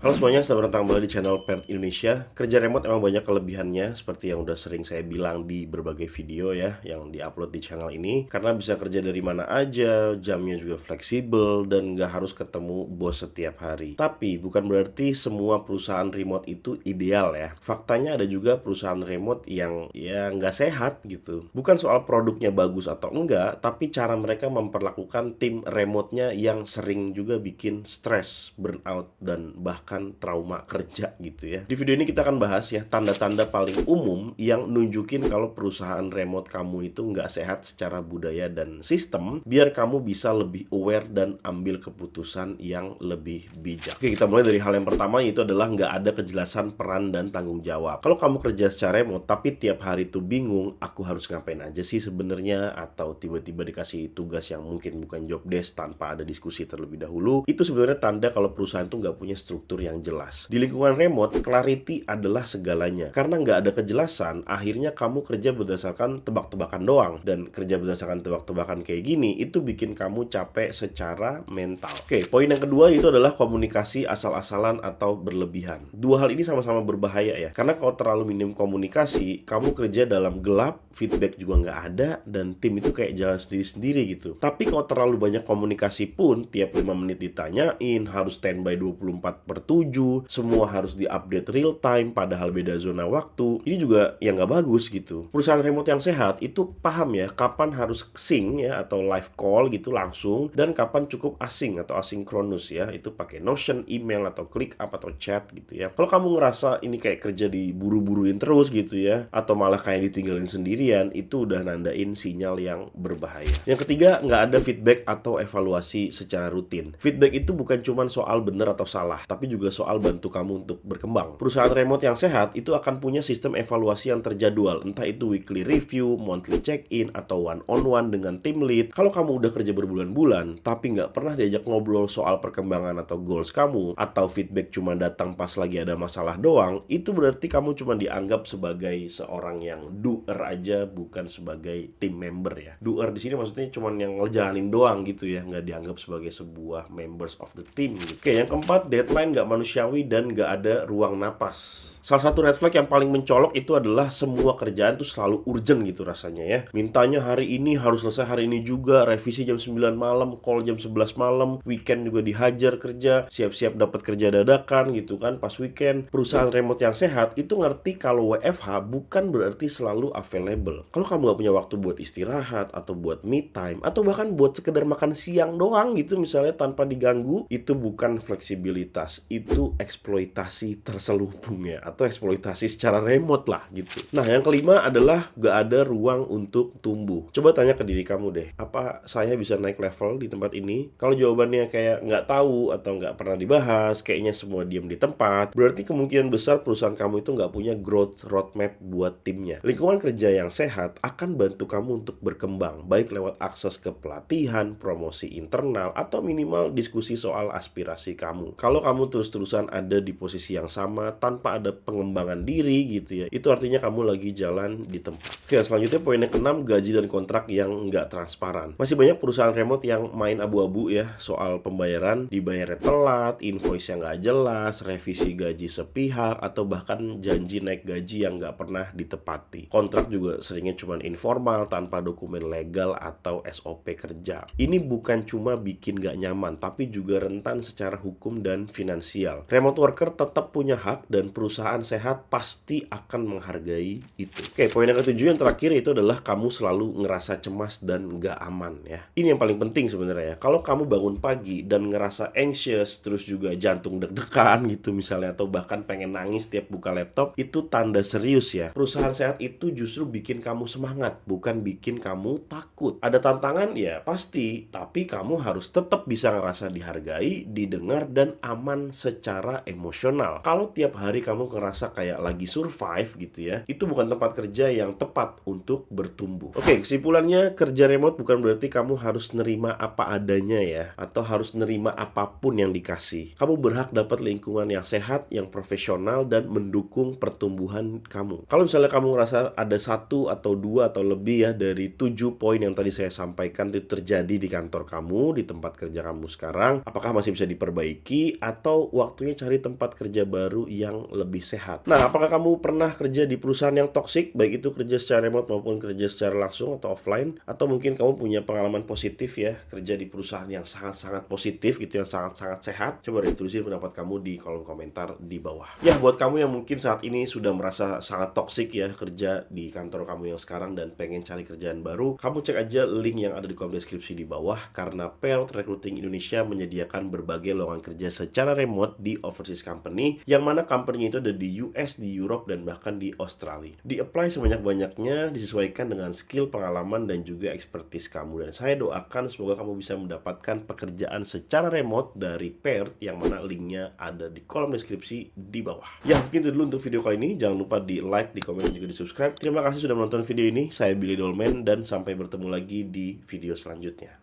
Halo semuanya, selamat datang kembali di channel Pert Indonesia. Kerja remote emang banyak kelebihannya, seperti yang udah sering saya bilang di berbagai video ya, yang diupload di channel ini. Karena bisa kerja dari mana aja, jamnya juga fleksibel, dan nggak harus ketemu bos setiap hari. Tapi bukan berarti semua perusahaan remote itu ideal ya. Faktanya ada juga perusahaan remote yang ya nggak sehat gitu. Bukan soal produknya bagus atau enggak, tapi cara mereka memperlakukan tim remote-nya yang sering juga bikin stres, burnout, dan bahkan trauma kerja gitu ya. Di video ini kita akan bahas ya tanda-tanda paling umum yang nunjukin kalau perusahaan remote kamu itu nggak sehat secara budaya dan sistem, biar kamu bisa lebih aware dan ambil keputusan yang lebih bijak. Oke, kita mulai dari hal yang pertama, yaitu adalah nggak ada kejelasan peran dan tanggung jawab. Kalau kamu kerja secara remote tapi tiap hari tuh bingung, aku harus ngapain aja sih sebenarnya, atau tiba-tiba dikasih tugas yang mungkin bukan job desk tanpa ada diskusi terlebih dahulu, itu sebenarnya tanda kalau perusahaan tuh nggak punya struktur yang jelas. Di lingkungan remote, clarity adalah segalanya. Karena nggak ada kejelasan, akhirnya kamu kerja berdasarkan tebak-tebakan doang. Dan kerja berdasarkan tebak-tebakan kayak gini, itu bikin kamu capek secara mental. Oke, poin yang kedua itu adalah komunikasi asal-asalan atau berlebihan. Dua hal ini sama-sama berbahaya ya. Karena kalau terlalu minim komunikasi, kamu kerja dalam gelap, feedback juga nggak ada, dan tim itu kayak jalan sendiri-sendiri gitu. Tapi kalau terlalu banyak komunikasi pun, tiap 5 menit ditanyain, harus standby 24/7, semua harus diupdate real time padahal beda zona waktu. Ini juga yang nggak bagus gitu. Perusahaan remote yang sehat itu paham ya kapan harus sync ya atau live call gitu langsung, dan kapan cukup async atau asinkronus ya, itu pakai Notion, email, atau ClickUp atau chat gitu ya. Kalau kamu ngerasa ini kayak kerja diburu-buruin terus gitu ya, atau malah kayak ditinggalin sendirian, itu udah nandain sinyal yang berbahaya. Yang ketiga, nggak ada feedback atau evaluasi secara rutin. Feedback itu bukan cuma soal benar atau salah, tapi juga soal bantu kamu untuk berkembang. Perusahaan remote yang sehat itu akan punya sistem evaluasi yang terjadwal, entah itu weekly review, monthly check-in, atau one-on-one dengan tim lead. Kalau kamu udah kerja berbulan-bulan, tapi nggak pernah diajak ngobrol soal perkembangan atau goals kamu, atau feedback cuma datang pas lagi ada masalah doang, itu berarti kamu cuma dianggap sebagai seorang yang doer aja, bukan sebagai team member ya. Doer di sini maksudnya cuma yang ngejalanin doang gitu ya, nggak dianggap sebagai sebuah members of the team gitu. Oke, yang keempat, deadline nggak manusiawi dan nggak ada ruang napas. Salah satu red flag yang paling mencolok itu adalah semua kerjaan tuh selalu urgent gitu rasanya ya. Mintanya hari ini harus selesai hari ini juga, revisi jam 9 malam, call jam 11 malam, weekend juga dihajar kerja, siap-siap dapat kerja dadakan gitu kan pas weekend. Perusahaan remote yang sehat itu ngerti kalau WFH bukan berarti selalu available. Kalau kamu nggak punya waktu buat istirahat atau buat me time atau bahkan buat sekedar makan siang doang gitu misalnya tanpa diganggu, itu bukan fleksibilitas, itu eksploitasi terselubung ya, atau eksploitasi secara remote lah gitu. Nah, yang kelima adalah gak ada ruang untuk tumbuh. Coba tanya ke diri kamu deh, apa saya bisa naik level di tempat ini? Kalau jawabannya kayak nggak tahu atau nggak pernah dibahas, kayaknya semua diem di tempat, berarti kemungkinan besar perusahaan kamu itu nggak punya growth roadmap buat timnya. Lingkungan kerja yang sehat akan bantu kamu untuk berkembang, baik lewat akses ke pelatihan, promosi internal, atau minimal diskusi soal aspirasi kamu. Kalau kamu terus-terusan ada di posisi yang sama tanpa ada pengembangan diri gitu ya, itu artinya kamu lagi jalan di tempat. Oke, selanjutnya poin yang keenam, gaji dan kontrak yang nggak transparan. Masih banyak perusahaan remote yang main abu-abu ya soal pembayaran, dibayarnya telat, invoice yang nggak jelas, revisi gaji sepihak, atau bahkan janji naik gaji yang nggak pernah ditepati. Kontrak juga seringnya cuma informal tanpa dokumen legal atau SOP kerja. Ini bukan cuma bikin nggak nyaman, tapi juga rentan secara hukum dan finansial. Remote worker tetap punya hak dan perusahaan sehat pasti akan menghargai itu. Oke, poin yang ketujuh yang terakhir itu adalah kamu selalu ngerasa cemas dan nggak aman ya. Ini yang paling penting sebenarnya ya. Kalau kamu bangun pagi dan ngerasa anxious, terus juga jantung deg-degan gitu misalnya, atau bahkan pengen nangis tiap buka laptop, itu tanda serius ya. Perusahaan sehat itu justru bikin kamu semangat, bukan bikin kamu takut. Ada tantangan ya pasti, tapi kamu harus tetap bisa ngerasa dihargai, didengar, dan aman secara emosional. Kalau tiap hari kamu ngerasa kayak lagi survive gitu ya, itu bukan tempat kerja yang tepat untuk bertumbuh. Oke, kesimpulannya, kerja remote bukan berarti kamu harus nerima apa adanya ya, atau harus nerima apapun yang dikasih. Kamu berhak dapat lingkungan yang sehat, yang profesional, dan mendukung pertumbuhan kamu. Kalau misalnya kamu ngerasa ada satu atau dua atau lebih ya dari 7 poin yang tadi saya sampaikan itu terjadi di kantor kamu, di tempat kerja kamu sekarang, apakah masih bisa diperbaiki atau waktunya cari tempat kerja baru yang lebih sehat. Nah, apakah kamu pernah kerja di perusahaan yang toksik, baik itu kerja secara remote maupun kerja secara langsung atau offline? Atau mungkin kamu punya pengalaman positif ya, kerja di perusahaan yang sangat-sangat positif gitu, yang sangat-sangat sehat? Coba deh tulisin pendapat kamu di kolom komentar di bawah. Ya, buat kamu yang mungkin saat ini sudah merasa sangat toksik ya kerja di kantor kamu yang sekarang dan pengen cari kerjaan baru, kamu cek aja link yang ada di kolom deskripsi di bawah, karena Pearl Recruiting Indonesia menyediakan berbagai lowongan kerja secara remote di overseas company, yang mana company itu ada di US, di Europe, dan bahkan di Australia. Di-apply sebanyak-banyaknya, disesuaikan dengan skill, pengalaman, dan juga expertise kamu. Dan saya doakan semoga kamu bisa mendapatkan pekerjaan secara remote dari Pearl, yang mana linknya ada di kolom deskripsi di bawah. Ya, mungkin itu dulu untuk video kali ini. Jangan lupa di like, di komen, dan juga di subscribe. Terima kasih sudah menonton video ini. Saya Billy Dolmen, dan sampai bertemu lagi di video selanjutnya.